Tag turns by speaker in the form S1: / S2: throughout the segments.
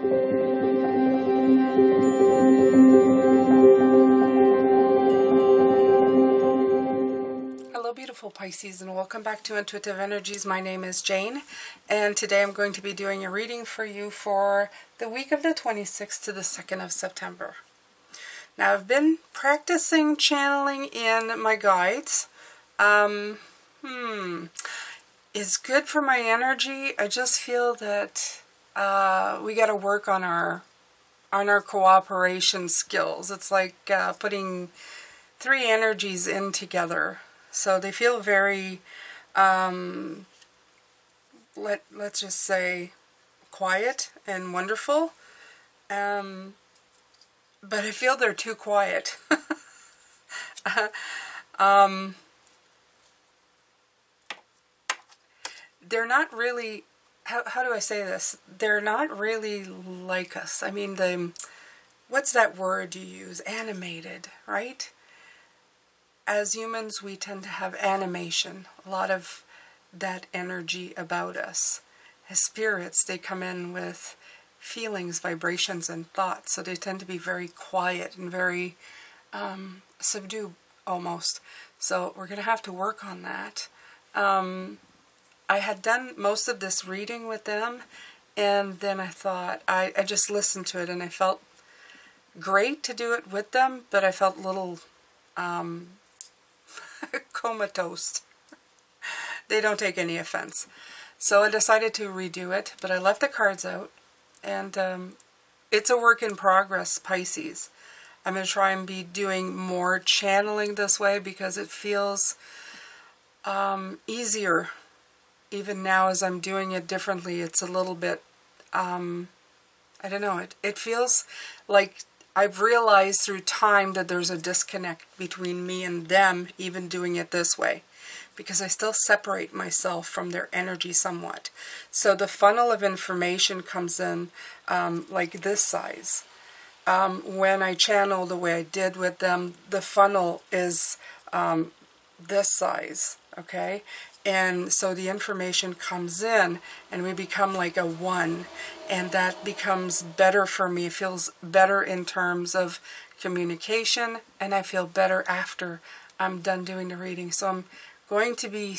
S1: Hello beautiful Pisces, and welcome back to Intuitive Energies. My name is Jane, and today I'm going to be doing a reading for you for the week of the 26th to the 2nd of September. Now, I've been practicing channeling in my guides. It's good for my energy. I just feel that we got to work on our cooperation skills. It's like putting three energies in together. So they feel very, let's just say, quiet and wonderful. But I feel they're too quiet. They're not really, how do I say this? They're not really like us. I mean, what's that word you use? Animated, right? As humans, we tend to have animation, a lot of that energy about us. As spirits, they come in with feelings, vibrations, and thoughts, so they tend to be very quiet and very subdued, almost. So we're going to have to work on that. I had done most of this reading with them, and then I thought, I just listened to it, and I felt great to do it with them, but I felt a little comatose. They don't take any offense. So I decided to redo it, but I left the cards out, and it's a work in progress, Pisces. I'm going to try and be doing more channeling this way because it feels easier. Even now as I'm doing it differently, it's a little bit, I don't know, it feels like I've realized through time that there's a disconnect between me and them, even doing it this way, because I still separate myself from their energy somewhat. So the funnel of information comes in like this size. When I channel the way I did with them, the funnel is this size, okay? And so the information comes in and we become like a one, and that becomes better for me. It feels better in terms of communication, and I feel better after I'm done doing the reading. So I'm going to be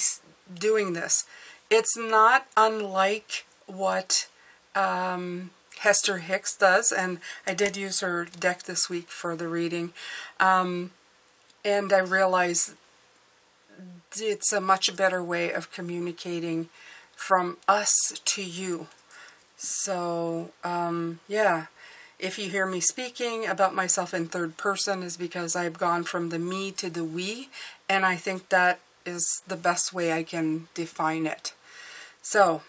S1: doing this. It's not unlike what Hester Hicks does, and I did use her deck this week for the reading, and I realized it's a much better way of communicating from us to you. So, yeah, if you hear me speaking about myself in third person, is because I've gone from the me to the we, and I think that is the best way I can define it. So,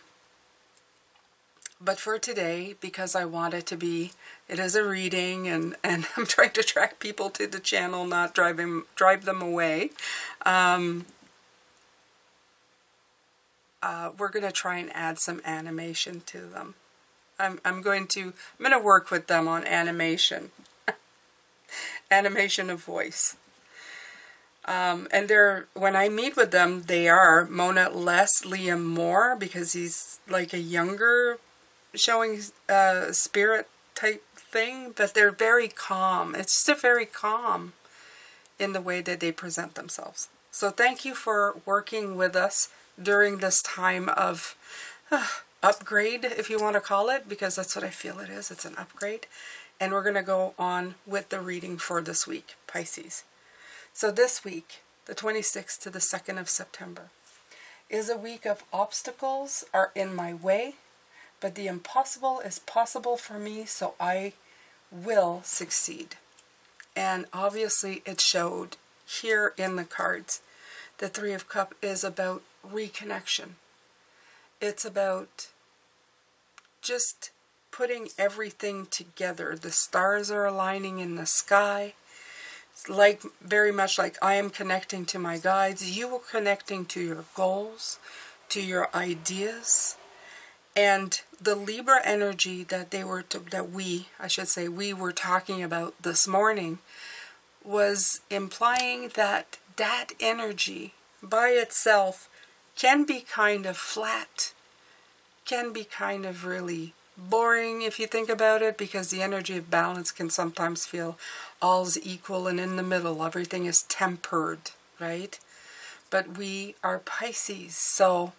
S1: but for today, because I want it to be, it is a reading, and I'm trying to attract people to the channel, not drive them away. We're going to try and add some animation to them. I'm going to work with them on animation. Animation of voice. And when I meet with them, they are Mona less Liam more, because he's like a younger showing spirit type thing, but they're very calm. It's just very calm in the way that they present themselves. So thank you for working with us during this time of upgrade, if you want to call it, because that's what I feel it is. It's an upgrade. And we're going to go on with the reading for this week, Pisces. So this week, the 26th to the 2nd of September, is a week of obstacles are in my way, but the impossible is possible for me, so I will succeed. And obviously it showed here in the cards. The Three of Cups is about reconnection. It's about just putting everything together. The stars are aligning in the sky. It's like very much like I am connecting to my guides. You are connecting to your goals, to your ideas, and the Libra energy that we were talking about this morning was implying that that energy by itself can be kind of flat, can be kind of really boring if you think about it, because the energy of balance can sometimes feel all's equal and in the middle, everything is tempered, right? But we are Pisces, so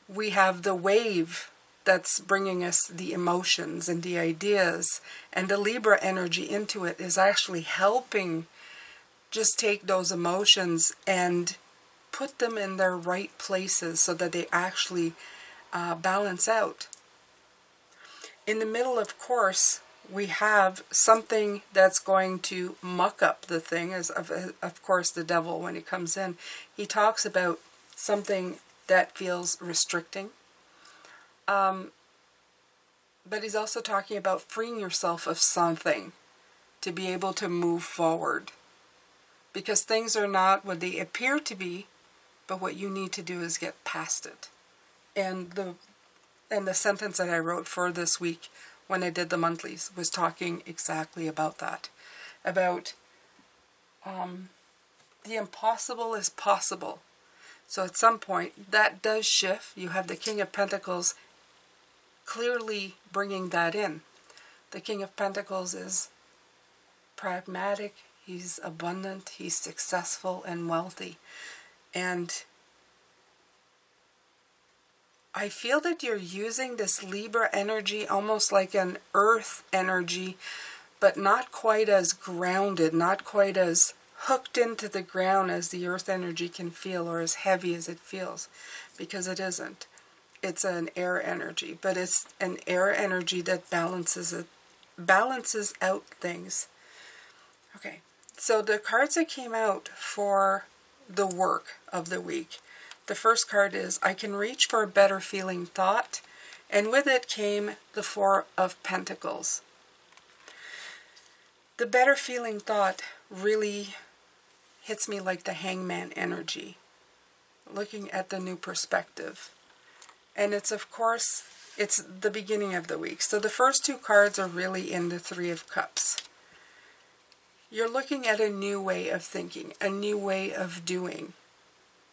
S1: we have the wave that's bringing us the emotions and the ideas, and the Libra energy into it is actually helping just take those emotions and put them in their right places so that they actually balance out. In the middle, of course, we have something that's going to muck up the thing, as of course the devil, when he comes in, he talks about something that feels restricting. But he's also talking about freeing yourself of something to be able to move forward. Because things are not what they appear to be, but what you need to do is get past it. And the sentence that I wrote for this week when I did the monthlies was talking exactly about that. About the impossible is possible. So at some point, that does shift. You have the King of Pentacles clearly bringing that in. The King of Pentacles is pragmatic, he's abundant, he's successful and wealthy. And I feel that you're using this Libra energy almost like an earth energy, but not quite as grounded, not quite as hooked into the ground as the earth energy can feel, or as heavy as it feels, because it isn't. It's an air energy, but it's an air energy that balances out things. Okay, so the cards that came out for the work of the week. The first card is, I can reach for a better feeling thought, and with it came the Four of Pentacles. The better feeling thought really hits me like the Hangman energy, looking at the new perspective. And it's, of course, it's the beginning of the week. So the first two cards are really in the Three of Cups. You're looking at a new way of thinking, a new way of doing.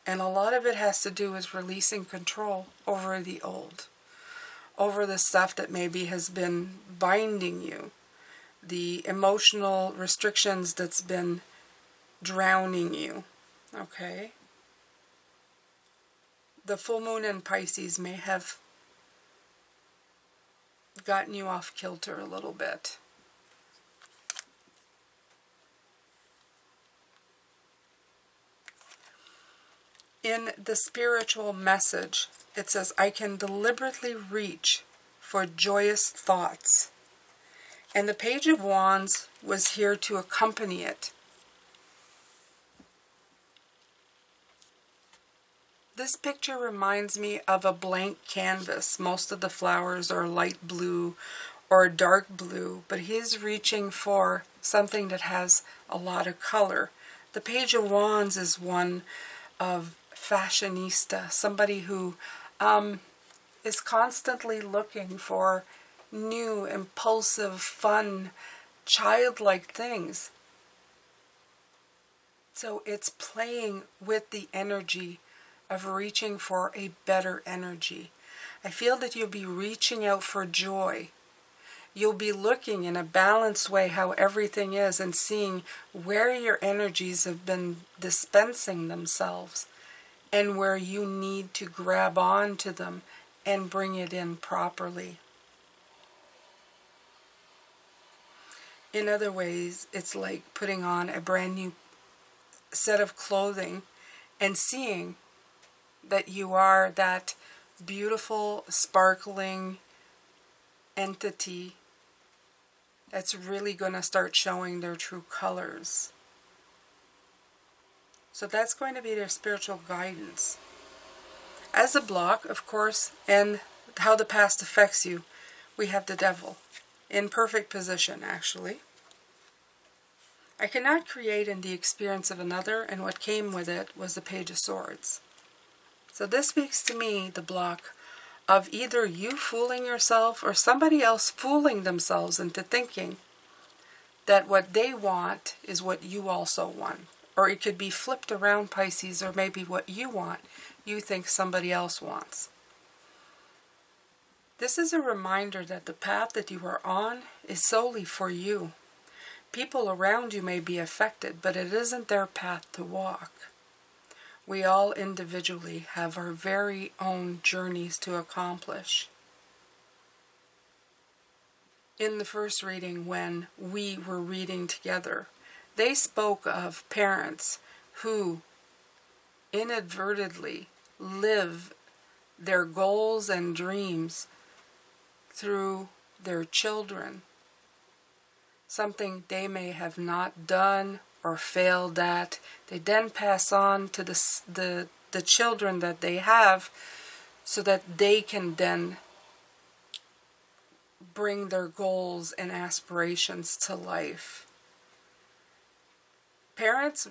S1: And a lot of it has to do with releasing control over the old, over the stuff that maybe has been binding you, the emotional restrictions that's been drowning you, okay? The full moon in Pisces may have gotten you off kilter a little bit. In the spiritual message, it says, I can deliberately reach for joyous thoughts. And the Page of Wands was here to accompany it. This picture reminds me of a blank canvas. Most of the flowers are light blue or dark blue, but he is reaching for something that has a lot of color. The Page of Wands is one of fashionista, somebody who is constantly looking for new, impulsive, fun, childlike things. So it's playing with the energy of reaching for a better energy. I feel that you'll be reaching out for joy. You'll be looking in a balanced way how everything is and seeing where your energies have been dispensing themselves and where you need to grab on to them and bring it in properly. In other ways, it's like putting on a brand new set of clothing and seeing that you are that beautiful, sparkling entity that's really going to start showing their true colors. So that's going to be their spiritual guidance. As a block, of course, and how the past affects you, we have the devil. In perfect position, actually. I cannot create in the experience of another, and what came with it was the Page of Swords. So this speaks to me, the block, of either you fooling yourself or somebody else fooling themselves into thinking that what they want is what you also want. Or it could be flipped around, Pisces, or maybe what you want, you think somebody else wants. This is a reminder that the path that you are on is solely for you. People around you may be affected, but it isn't their path to walk. We all individually have our very own journeys to accomplish. In the first reading, when we were reading together, they spoke of parents who inadvertently live their goals and dreams through their children. Something they may have not done or failed at, they then pass on to the children that they have, so that they can then bring their goals and aspirations to life. Parents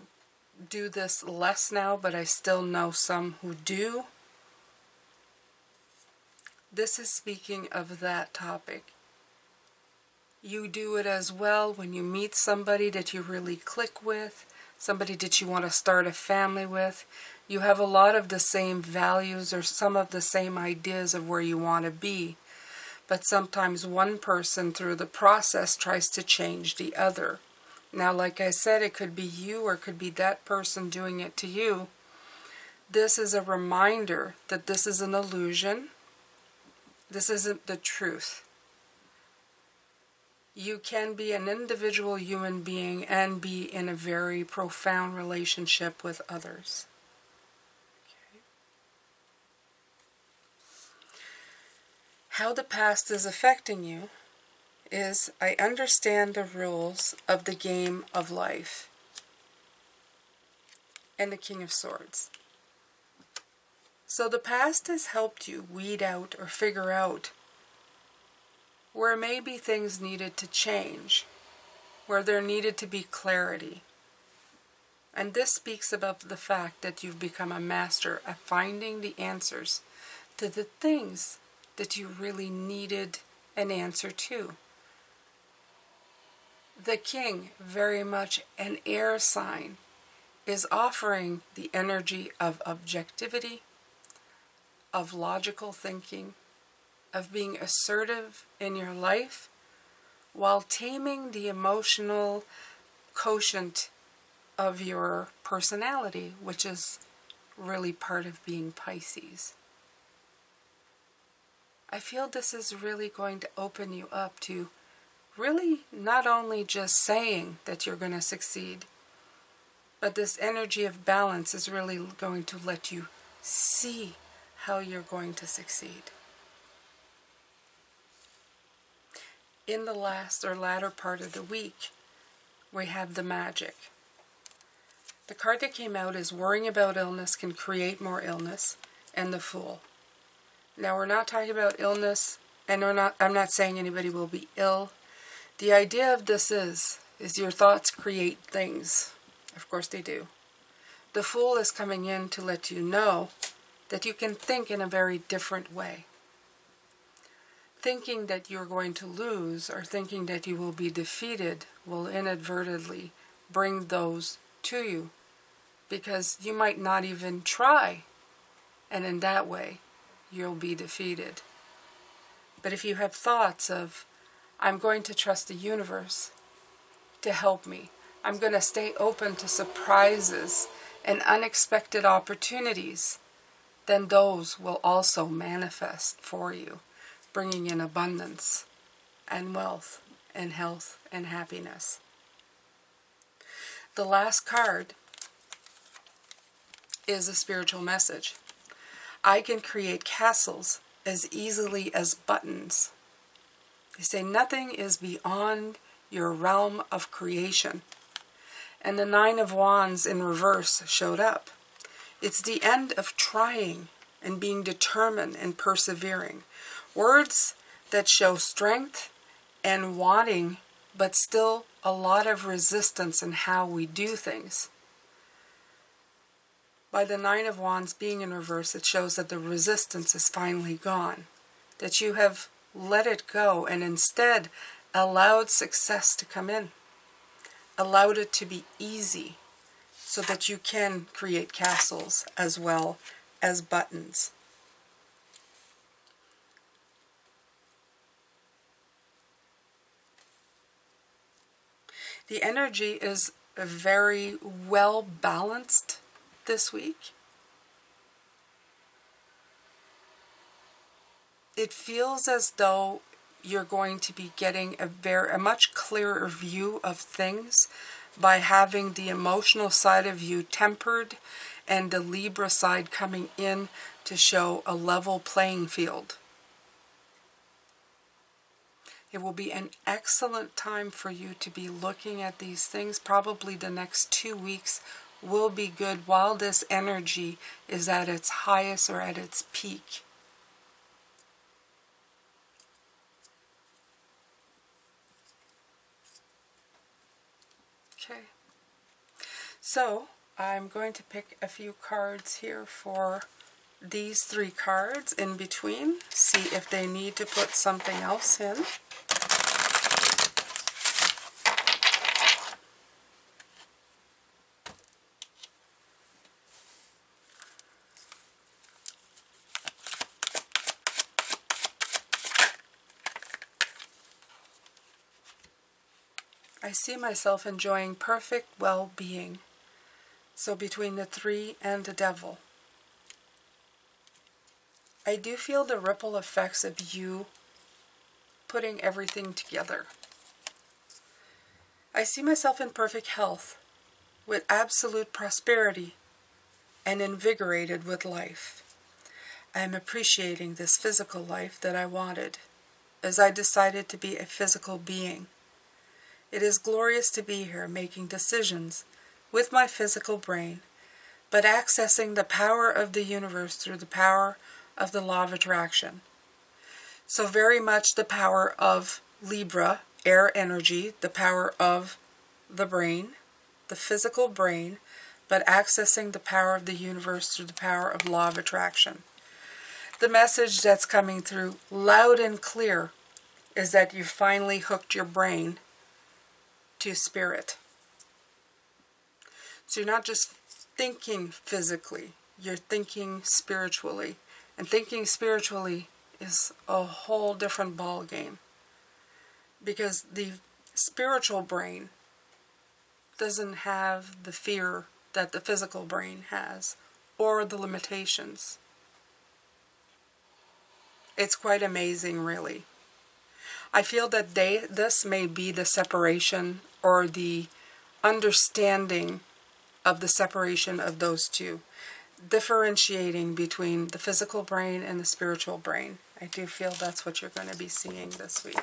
S1: do this less now, but I still know some who do. This is speaking of that topic. You do it as well when you meet somebody that you really click with, somebody that you want to start a family with. You have a lot of the same values or some of the same ideas of where you want to be. But sometimes one person through the process tries to change the other. Now, like I said, it could be you or it could be that person doing it to you. This is a reminder that this is an illusion. This isn't the truth. You can be an individual human being and be in a very profound relationship with others. Okay. How the past is affecting you is, I understand the rules of the game of life. And the King of Swords. So the past has helped you weed out or figure out where maybe things needed to change, where there needed to be clarity. And this speaks about the fact that you've become a master at finding the answers to the things that you really needed an answer to. The King, very much an air sign, is offering the energy of objectivity, of logical thinking, of being assertive in your life, while taming the emotional quotient of your personality, which is really part of being Pisces. I feel this is really going to open you up to really not only just saying that you're going to succeed, but this energy of balance is really going to let you see how you're going to succeed. In the last or latter part of the week, we have the Magic. The card that came out is worrying about illness can create more illness, and the Fool. Now, we're not talking about illness, and I'm not saying anybody will be ill. The idea of this is your thoughts create things. Of course they do. The Fool is coming in to let you know that you can think in a very different way. Thinking that you're going to lose or thinking that you will be defeated will inadvertently bring those to you, because you might not even try, and in that way you'll be defeated. But if you have thoughts of, I'm going to trust the universe to help me, I'm going to stay open to surprises and unexpected opportunities, then those will also manifest for you, bringing in abundance and wealth and health and happiness. The last card is a spiritual message. I can create castles as easily as buttons. They say nothing is beyond your realm of creation. And the Nine of Wands in reverse showed up. It's the end of trying and being determined and persevering. Words that show strength and wanting, but still a lot of resistance in how we do things. By the Nine of Wands being in reverse, it shows that the resistance is finally gone, that you have let it go and instead allowed success to come in, allowed it to be easy, so that you can create castles as well as buttons. The energy is very well balanced this week. It feels as though you're going to be getting a much clearer view of things by having the emotional side of you tempered and the Libra side coming in to show a level playing field. It will be an excellent time for you to be looking at these things. Probably the next 2 weeks will be good while this energy is at its highest or at its peak. Okay. So, I'm going to pick a few cards here for these 3 cards in between. See if they need to put something else in. I see myself enjoying perfect well-being. So between the 3 and the Devil. I do feel the ripple effects of you putting everything together. I see myself in perfect health, with absolute prosperity, and invigorated with life. I am appreciating this physical life that I wanted, as I decided to be a physical being. It is glorious to be here making decisions with my physical brain, but accessing the power of the universe through the power of the law of attraction. So very much the power of Libra, air energy, the power of the brain, the physical brain, but accessing the power of the universe through the power of law of attraction. The message that's coming through loud and clear is that you finally hooked your brain to spirit. So you're not just thinking physically, you're thinking spiritually. And thinking spiritually is a whole different ball game. Because the spiritual brain doesn't have the fear that the physical brain has, or the limitations. It's quite amazing, really. I feel that this may be the separation or the understanding of the separation of those two, differentiating between the physical brain and the spiritual brain. I do feel that's what you're going to be seeing this week.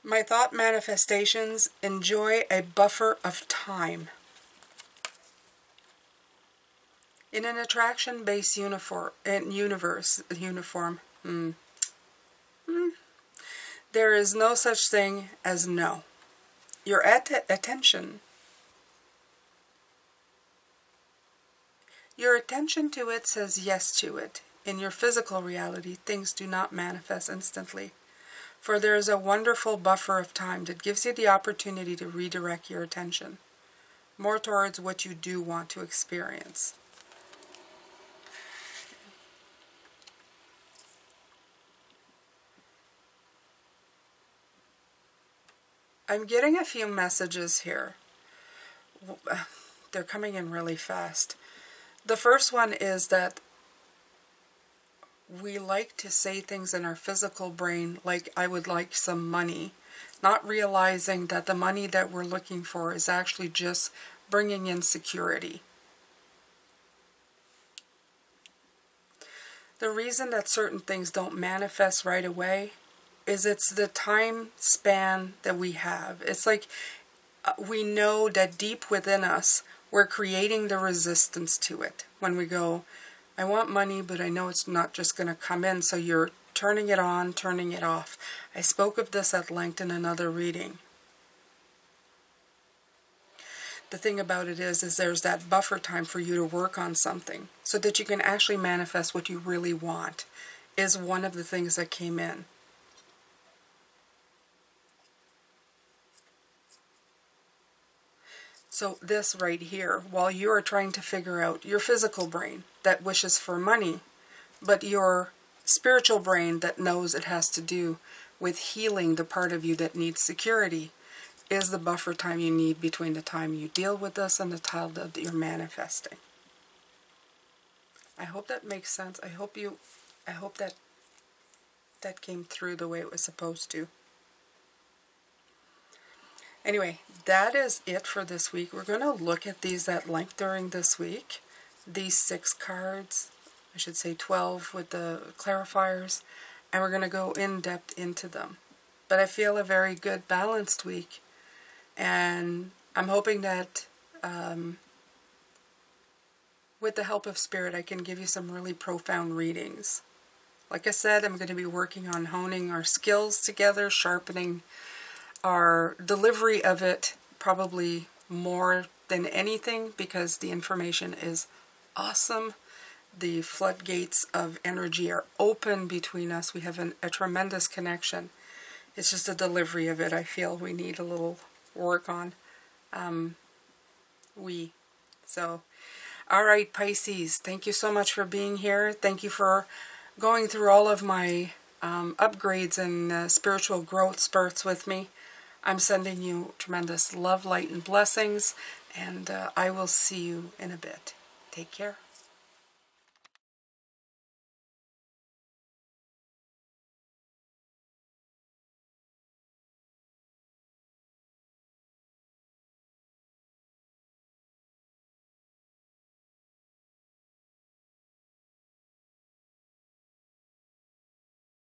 S1: My thought manifestations: enjoy a buffer of time. In an attraction-based uniform, there is no such thing as no. Your attention to it says yes to it. In your physical reality, things do not manifest instantly. For there is a wonderful buffer of time that gives you the opportunity to redirect your attention more towards what you do want to experience. I'm getting a few messages here. They're coming in really fast. The first one is that we like to say things in our physical brain like, I would like some money, not realizing that the money that we're looking for is actually just bringing in security. The reason that certain things don't manifest right away is it's the time span that we have. It's like we know that deep within us, we're creating the resistance to it. When we go, I want money, but I know it's not just going to come in, so you're turning it on, turning it off. I spoke of this at length in another reading. The thing about it is there's that buffer time for you to work on something so that you can actually manifest what you really want, is one of the things that came in. So this right here, while you are trying to figure out your physical brain that wishes for money, but your spiritual brain that knows it has to do with healing the part of you that needs security is the buffer time you need between the time you deal with this and the time that you're manifesting. I hope that makes sense. I hope that came through the way it was supposed to. Anyway, that is it for this week. We're going to look at these at length during this week. These 6 cards, I should say 12 with the clarifiers, and we're going to go in depth into them. But I feel a very good balanced week, and I'm hoping that with the help of Spirit I can give you some really profound readings. Like I said, I'm going to be working on honing our skills together, sharpening our delivery of it probably more than anything, because the information is awesome. The floodgates of energy are open between us. We have a tremendous connection. It's just the delivery of it I feel we need a little work on. So, all right, Pisces, thank you so much for being here. Thank you for going through all of my upgrades and spiritual growth spurts with me. I'm sending you tremendous love, light, and blessings, and I will see you in a bit. Take care.